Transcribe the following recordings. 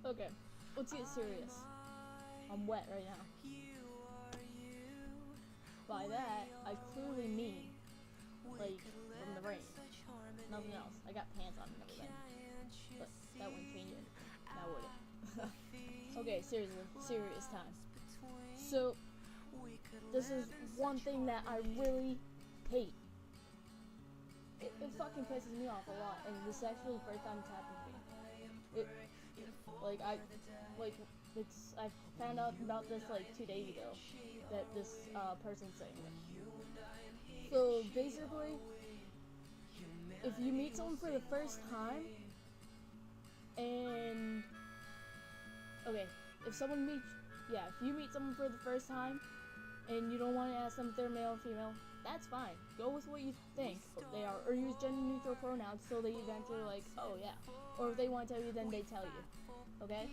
Okay, let's get serious. I'm wet right now. By that, I clearly mean, like, from the rain. Nothing else. I got pants on and everything. But that wouldn't change it. Now would it? Okay, seriously. Serious time. So, this is one thing that I really hate. It fucking pisses me off a lot, and this is actually the first time it's happened to me. I found out about this like 2 days ago, that this person's saying it. So basically, if you meet someone for the first time, and okay, if you meet someone for the first time, and you don't want to ask them if they're male or female, that's fine. Go with what you think they are, or use gender neutral pronouns so they eventually like, oh yeah. Or if they want to tell you, then they tell you. Okay?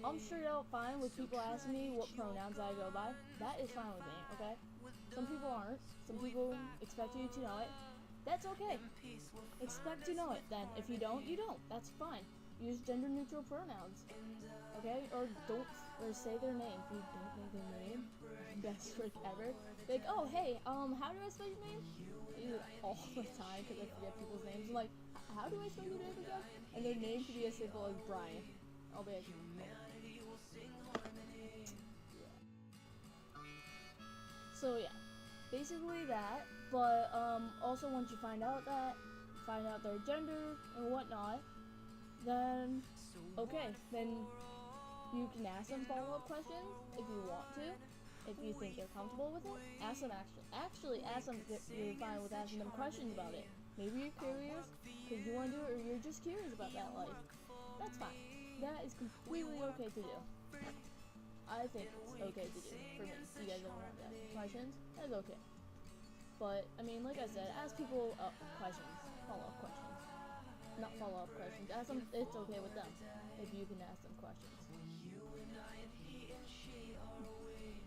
I'm straight out fine with people asking me what pronouns I go by. That is fine with me, okay? Some people aren't. Some people expect you to know it. That's okay. Expect to know it then. If you don't, you don't. That's fine. Use gender neutral pronouns. Okay? Or say their name if you don't know their name. Best trick ever. Like, oh hey, how do I spell your name? I use it all the time because I forget people's names. I'm like, how do I spell your name again? And their name could be as simple as Brian. I'll be like, oh. So yeah, basically that. But also once you find out their gender and whatnot, then okay, then you can ask them follow-up questions if you want to. If you think they're comfortable with it, ask them actually ask them if you're fine with asking them questions about it. Maybe you're curious because you want to do it, or you're just curious about that life. That's fine. That is completely okay to do. I think it's okay to do for me. You guys don't want to ask questions? That's okay. But I mean, like I said, ask people questions, follow-up questions. Not follow-up questions. Ask them. It's okay with them if you can ask them questions.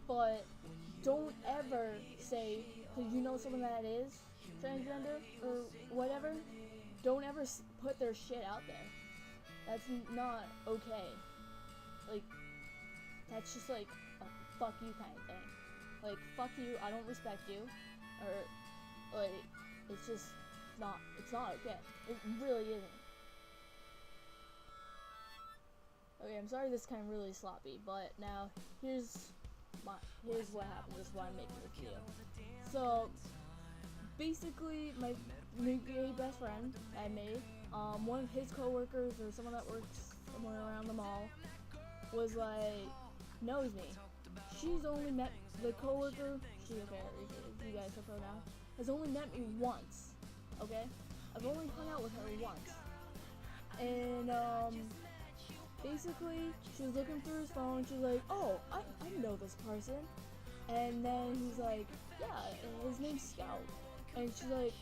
But don't ever say, because you know someone that is transgender or whatever, don't ever put their shit out there. That's not okay. Like, that's just like a fuck you kind of thing. Like, fuck you, I don't respect you. Or, like, it's not okay. It really isn't. Okay, I'm sorry this is kind of really sloppy, but now here's what happened. This is why I'm making this video. So basically, my new gay best friend I made, one of his coworkers or someone that works somewhere around the mall was like, knows me. She's only met the coworker. You guys have pronouns. Has only met me once. Okay, I've only hung out with her once, and basically, she was looking through his phone. She's like, oh, I know this person. And then he's like, yeah, his name's Scout. And she's like,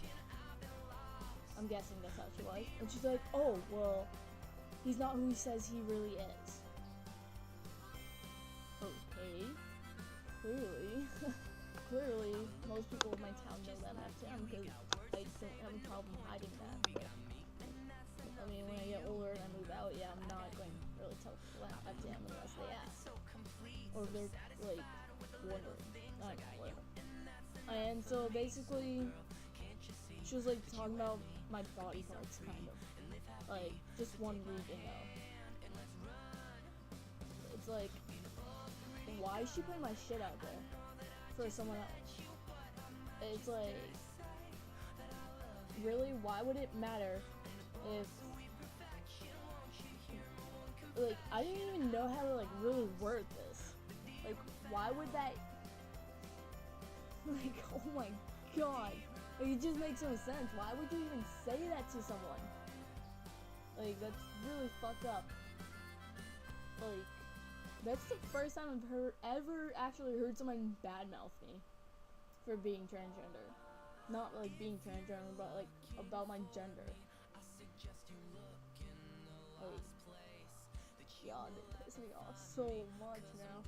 I'm guessing that's how she was. And she's like, oh, well, he's not who he says he really is. Okay. Clearly, most people in my town know that that's him because I don't have a problem hiding that. But, I mean, when I get older and I move out, yeah, I'm not going to really tell people that that's him unless they ask. Or they're, like, wondering. I don't know, whatever. And so, basically, she was, like, talking about my body parts, kind of. Like, just one region, though. It's like, why is she putting my shit out there for someone else? It's like, really, why would it matter if, like, I didn't even know how to, like, really word this. Like, why would that, like, oh my god. Like, it just makes no sense. Why would you even say that to someone? Like, that's really fucked up. Like, that's the first time I've ever actually heard someone badmouth me for being transgender. Not, like, being transgender, but, like, about my gender. Like, god, it pisses me off so much now.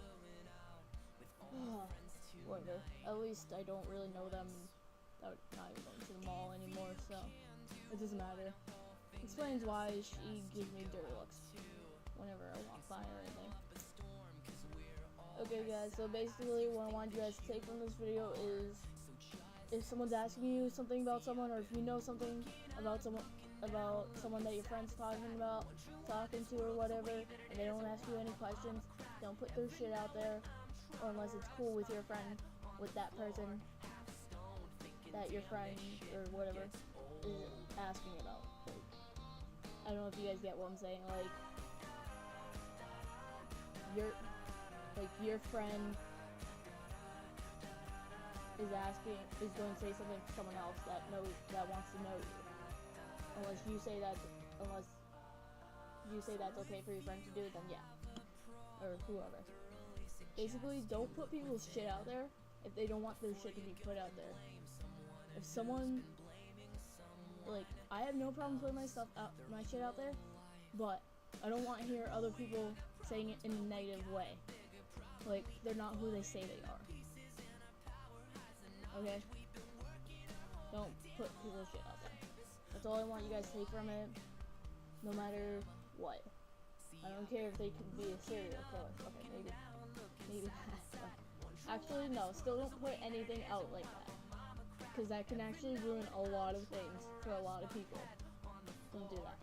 Whatever. At least I don't really know them. I'm not even going to the mall anymore, so it doesn't matter. explains why she gives me dirty looks whenever I walk by or anything. Okay guys, so basically what I want you guys to take from this video is, if someone's asking you something about someone, or if you know something about someone that your friend's talking to or whatever, and they don't ask you any questions, don't put their shit out there, or unless it's cool with your friend, with that person that your friend or whatever is asking about. Like, I don't know if you guys get what I'm saying. Like your friend is going to say something to someone else that wants to know you. Unless you say that's okay for your friend to do, then yeah, or whoever. Basically, don't put people's shit out there if they don't want their shit to be put out there. If someone, like, I have no problem putting my shit out there, but I don't want to hear other people saying it in a negative way. Like, they're not who they say they are. Okay? Don't put people's shit out there. That's all I want you guys to take from it, no matter what. I don't care if they could be a serial killer. Okay, maybe actually, no, still don't put anything out like that, because that can actually ruin a lot of things for a lot of people. Don't do that.